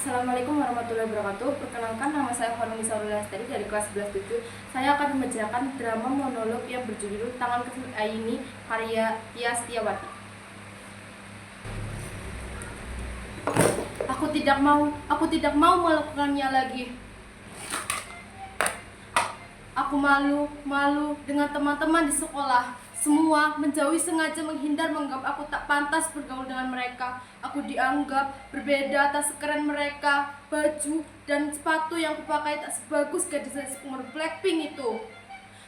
Assalamualaikum warahmatullahi wabarakatuh. Perkenalkan, nama saya Hormisa Lestari dari kelas 11-7. Saya akan membacakan drama monolog yang berjudul Tangan Kecil Aini karya Tia Setiawati. Aku tidak mau melakukannya lagi. Aku malu dengan teman-teman di sekolah. Semua menjauhi, sengaja menghindar, menganggap aku tak pantas bergaul dengan mereka. Aku dianggap berbeda, tak sekeren mereka. Baju dan sepatu yang kupakai tak sebagus gadis umur Blackpink itu.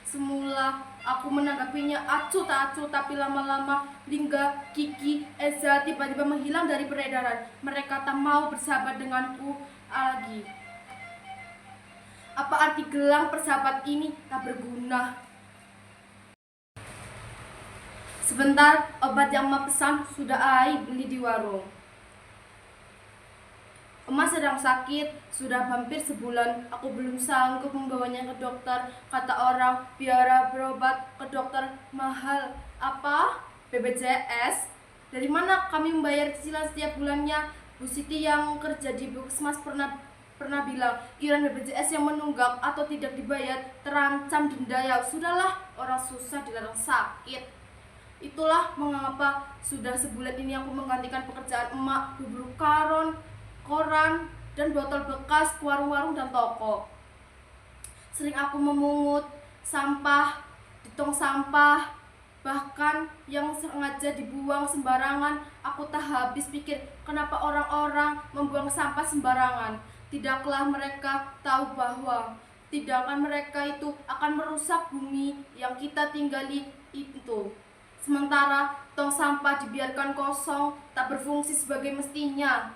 Semula aku menanggapinya acuh tak acuh, tapi lama-lama Lingga, Kiki, Eza tiba-tiba menghilang dari peredaran. Mereka tak mau bersahabat denganku lagi. Apa arti gelang persahabat ini tak berguna? Sebentar, obat yang emak pesan sudah Ai beli di warung. Emak sedang sakit, sudah hampir sebulan. Aku belum sanggup membawanya ke dokter. Kata orang, biara berobat ke dokter mahal. Apa? BPJS? Dari mana kami membayar cicilan setiap bulannya? Bu Siti yang kerja di Puskesmas pernah bilang, iuran BPJS yang menunggak atau tidak dibayar terancam denda. Ya sudahlah, orang susah dilarang sakit. Itulah mengapa sudah sebulan ini aku menggantikan pekerjaan emak, bubur koran, dan botol bekas ke warung-warung dan toko. Sering aku memungut sampah di tong sampah, bahkan yang sengaja dibuang sembarangan. Aku tak habis pikir kenapa orang-orang membuang sampah sembarangan. Tidaklah mereka tahu bahwa tindakan mereka itu akan merusak bumi yang kita tinggali itu. Sementara tong sampah dibiarkan kosong, tak berfungsi sebagai mestinya.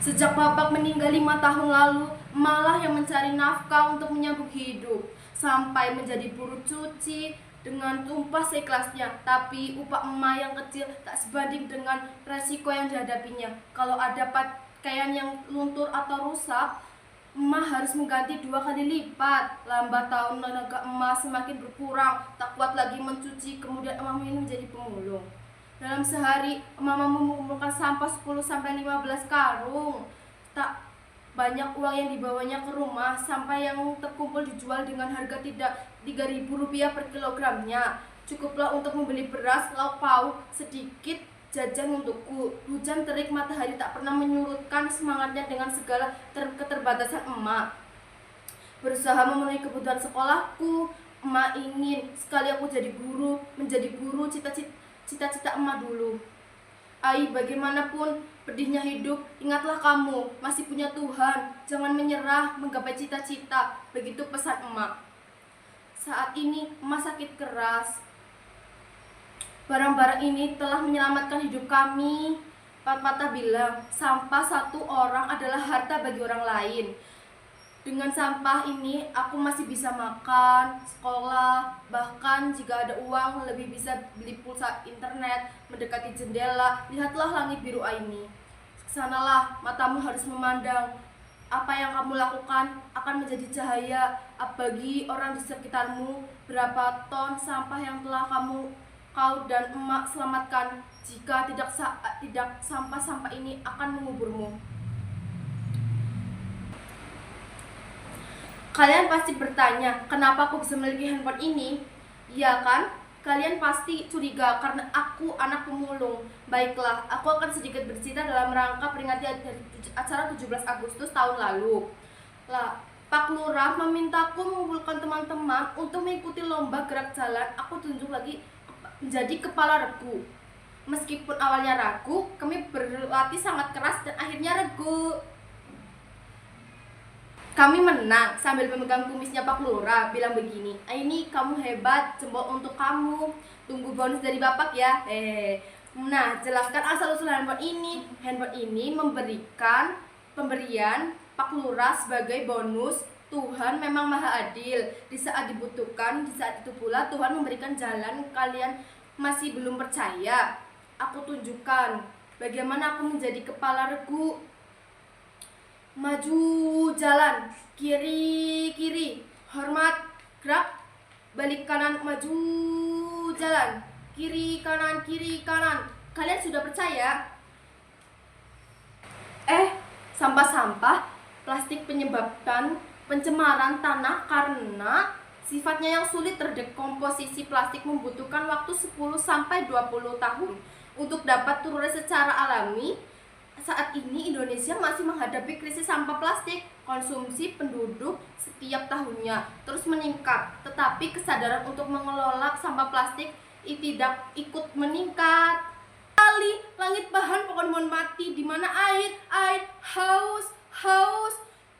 Sejak bapak meninggal 5 tahun lalu, malah yang mencari nafkah untuk menyambung hidup. Sampai menjadi buruh cuci dengan tumpah seikhlasnya. Tapi upah emak yang kecil tak sebanding dengan resiko yang dihadapinya. Kalau ada pakaian yang luntur atau rusak, emak harus mengganti 2 kali lipat. Lambat tahun tenaga emak semakin berkurang, tak kuat lagi mencuci, kemudian emak menjadi pemulung. Dalam sehari, emak mengumpulkan sampah 10-15 karung. Tak banyak uang yang dibawanya ke rumah, sampah yang terkumpul dijual dengan harga tidak Rp3.000 per kilogramnya. Cukuplah untuk membeli beras, lauk pauk, sedikit jajan untukku. Hujan terik, matahari tak pernah menyurutkan semangatnya dengan segala keterbatasan emak. Berusaha memenuhi kebutuhan sekolahku. Emak ingin sekali aku menjadi guru, cita-cita emak dulu. Ai, bagaimanapun pedihnya hidup, ingatlah kamu masih punya Tuhan. Jangan menyerah menggapai cita-cita. Begitu pesan emak. Saat ini emak sakit keras. Barang-barang ini telah menyelamatkan hidup kami. Pepatah bilang, sampah satu orang adalah harta bagi orang lain. Dengan sampah ini, aku masih bisa makan, sekolah, bahkan jika ada uang, lebih bisa beli pulsa internet, mendekati jendela. Lihatlah langit biru ini. Kesanalah, matamu harus memandang. Apa yang kamu lakukan akan menjadi cahaya bagi orang di sekitarmu. Berapa ton sampah yang telah kau dan emak selamatkan. Jika tidak sampah-sampah ini akan menguburmu. Kalian pasti bertanya, kenapa aku bisa memiliki handphone ini? Ya kan? Kalian pasti curiga karena aku anak pemulung. Baiklah, aku akan sedikit bercerita dalam rangka peringati dari acara 17 Agustus tahun lalu. Pak Lurah memintaku mengumpulkan teman-teman untuk mengikuti lomba gerak jalan. Aku tunjuk lagi menjadi kepala regu. Meskipun awalnya ragu, kami berlatih sangat keras dan akhirnya regu. Kami menang sambil memegang kumisnya Pak Lurah, bilang begini, "Ini kamu hebat, jempol untuk kamu. Tunggu bonus dari bapak ya." Nah, jelaskan asal-usul handphone ini. Handphone ini memberikan pemberian Pak Lurah sebagai bonus. Tuhan memang maha adil. Di saat dibutuhkan, di saat itu pula Tuhan memberikan jalan. Kalian masih belum percaya? Aku tunjukkan bagaimana aku menjadi kepala regu. Maju jalan, kiri, hormat, gerak, balik kanan, maju jalan, kiri kanan. Kalian sudah percaya? Sampah-sampah plastik menyebabkan pencemaran tanah karena sifatnya yang sulit terdekomposisi. Plastik membutuhkan waktu 10-20 tahun untuk dapat turun secara alami. Saat ini Indonesia masih menghadapi krisis sampah plastik. Konsumsi penduduk setiap tahunnya terus meningkat, tetapi kesadaran untuk mengelola sampah plastik tidak ikut meningkat. Langit bahan pohon mati, di mana air haus,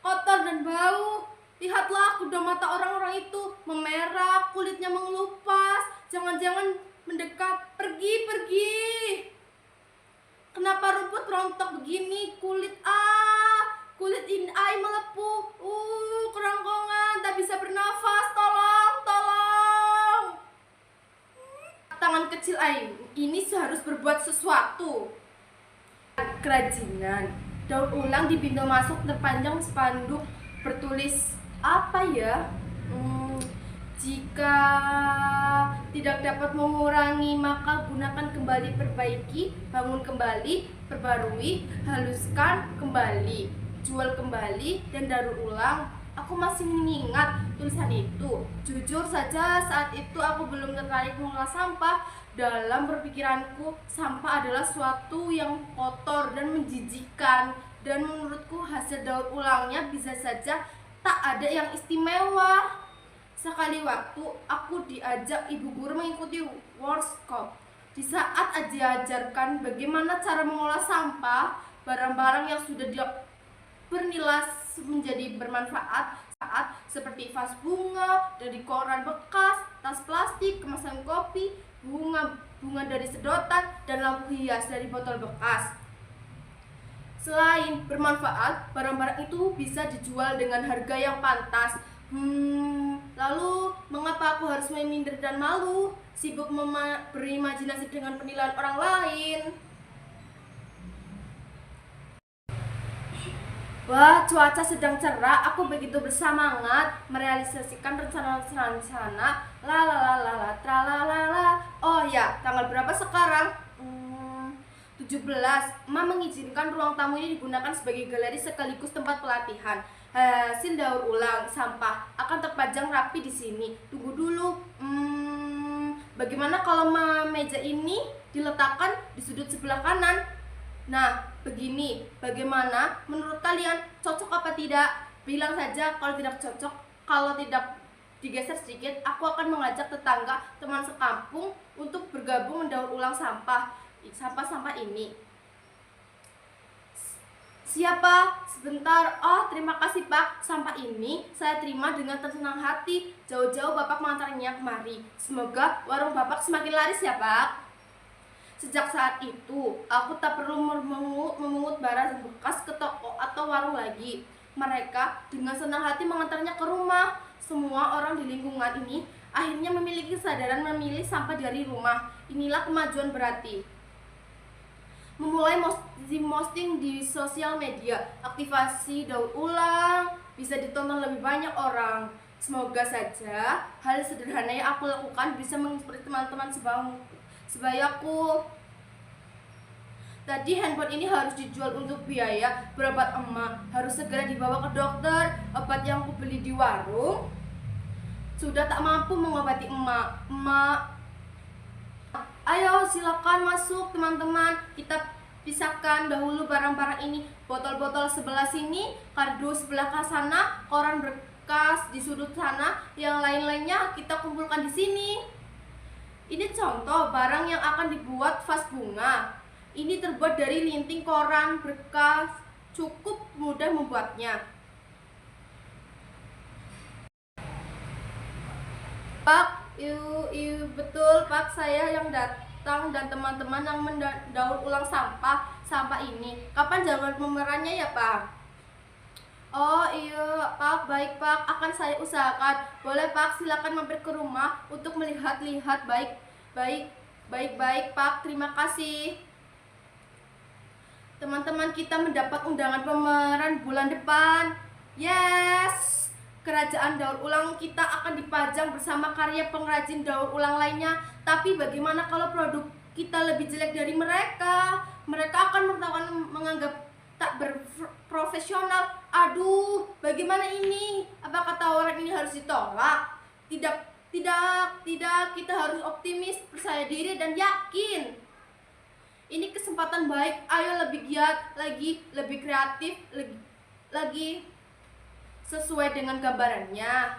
kotor dan bau. Lihatlah kedua mata orang-orang itu memerah, kulitnya mengelupas. Jangan-jangan mendekat. Pergi. Kenapa rumput rontok begini? Kulit ini melepuh. Kerongkongan, tak bisa bernafas. Tolong. Tangan kecil ini seharus berbuat sesuatu. Kerajinan daur ulang di pintu masuk terpanjang spanduk bertulis apa ya? Jika tidak dapat mengurangi, maka gunakan kembali, perbaiki, bangun kembali, perbarui, haluskan kembali, jual kembali, dan daur ulang. Aku masih mengingat tulisan itu. Jujur saja, saat itu aku belum tertarik mengolah sampah. Dalam berpikiranku, sampah adalah suatu yang kotor dan menjijikkan. Dan menurutku hasil daur ulangnya bisa saja tak ada yang istimewa. Sekali waktu, aku diajak ibu guru mengikuti workshop. Di saat diajarkan bagaimana cara mengolah sampah, barang-barang yang sudah bernilai menjadi bermanfaat seperti vas bunga dari koran bekas, tas plastik, kemasan kopi, bunga dari sedotan, dan lampu hias dari botol bekas. Selain bermanfaat, barang-barang itu bisa dijual dengan harga yang pantas. Lalu mengapa aku harus minder dan malu, sibuk berimajinasi dengan penilaian orang lain? Wah, cuaca sedang cerah. Aku begitu bersemangat merealisasikan rencana-rencana. Tralalala. Oh ya, tanggal berapa sekarang? 17. Emak mengizinkan ruang tamu ini digunakan sebagai galeri sekaligus tempat pelatihan. Hasil daur ulang sampah akan terpajang rapi di sini. Tunggu dulu. Bagaimana kalau meja ini diletakkan di sudut sebelah kanan? Nah, begini, bagaimana menurut kalian? Cocok apa tidak? Bilang saja kalau tidak cocok. Kalau tidak digeser sedikit, aku akan mengajak tetangga, teman sekampung untuk bergabung mendaur ulang sampah ini. Siapa? Sebentar. Oh, terima kasih Pak. Sampah ini saya terima dengan senang hati. Jauh-jauh Bapak mengantarnya kemari. Semoga warung Bapak semakin laris ya Pak. Sejak saat itu, aku tak perlu memungut barang bekas ke toko atau warung lagi. Mereka dengan senang hati mengantarnya ke rumah. Semua orang di lingkungan ini akhirnya memiliki kesadaran memilih sampah dari rumah. Inilah kemajuan berarti. Memulai posting di sosial media, aktivasi daur ulang bisa ditonton lebih banyak orang. Semoga saja hal sederhana yang aku lakukan bisa menginspirasi teman-teman sebayaku. Tadi handphone ini harus dijual untuk biaya berobat emak. Harus segera dibawa ke dokter. Obat yang aku beli di warung sudah tak mampu mengobati emak. Ayo silakan masuk teman-teman. Kita pisahkan dahulu barang-barang ini. Botol-botol sebelah sini, kardus sebelah sana, koran bekas di sudut sana. Yang lain-lainnya kita kumpulkan di sini. Ini contoh barang yang akan dibuat vas bunga. Ini terbuat dari linting koran bekas, cukup mudah membuatnya. Pak, betul Pak, saya yang datang dan teman-teman yang mendaur ulang sampah ini. Kapan jadwal pemerannya ya Pak? Oh iya Pak, baik Pak, akan saya usahakan. Boleh Pak, silakan mampir ke rumah untuk melihat-lihat. Baik Pak, terima kasih. Teman-teman, kita mendapat undangan pameran bulan depan. Yes! Kerajaan daur ulang kita akan dipajang bersama karya pengrajin daur ulang lainnya. Tapi bagaimana kalau produk kita lebih jelek dari mereka? Mereka akan menganggap tak profesional. Aduh, bagaimana ini? Apa kata orang ini harus ditolak? Tidak, tidak, kita harus optimis, percaya diri dan yakin. Ini kesempatan baik, ayo lebih giat lagi, lebih kreatif lagi sesuai dengan gambarannya.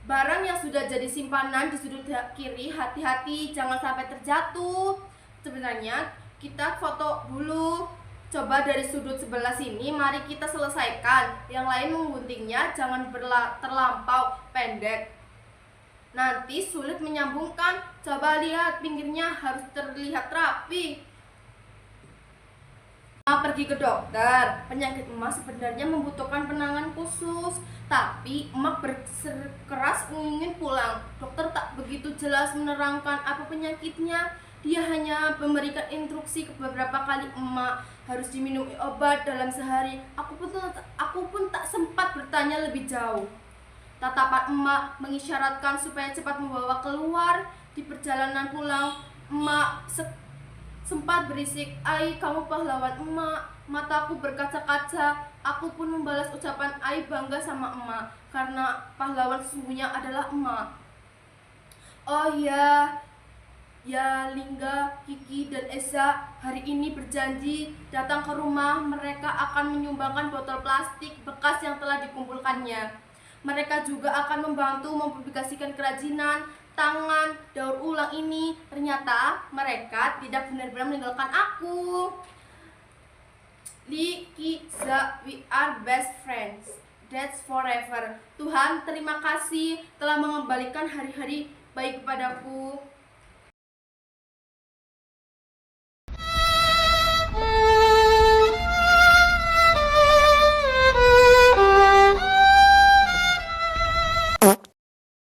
Barang yang sudah jadi simpanan di sudut kiri, hati-hati jangan sampai terjatuh. Sebenarnya kita foto dulu. Coba dari sudut sebelah sini, mari kita selesaikan. Yang lain mengguntingnya jangan terlampau pendek, nanti sulit menyambungkan. Coba lihat pinggirnya harus terlihat rapi. Pergi ke dokter. Penyakit emak sebenarnya membutuhkan penanganan khusus, tapi emak bersikeras ingin pulang. Dokter tak begitu jelas menerangkan apa penyakitnya. Dia hanya memberikan instruksi ke beberapa kali emak harus diminum obat dalam sehari. Aku pun tak sempat bertanya lebih jauh. Tatapan emak mengisyaratkan supaya cepat membawa keluar. Di perjalanan pulang, emak sempat berisik, "Ai, kamu pahlawan emak." Mataku berkaca-kaca. Aku pun membalas ucapan Ai bangga sama emak, karena pahlawan sesungguhnya adalah emak. Oh ya, Lingga, Kiki, dan Esa hari ini berjanji datang ke rumah. Mereka akan menyumbangkan botol plastik bekas yang telah dikumpulkannya. Mereka juga akan membantu mempublikasikan kerajinan tangan daur ulang ini. Ternyata mereka tidak benar-benar meninggalkan aku. Li, Ki, Za, we are best friends. That's forever. Tuhan, terima kasih telah mengembalikan hari-hari baik kepadaku.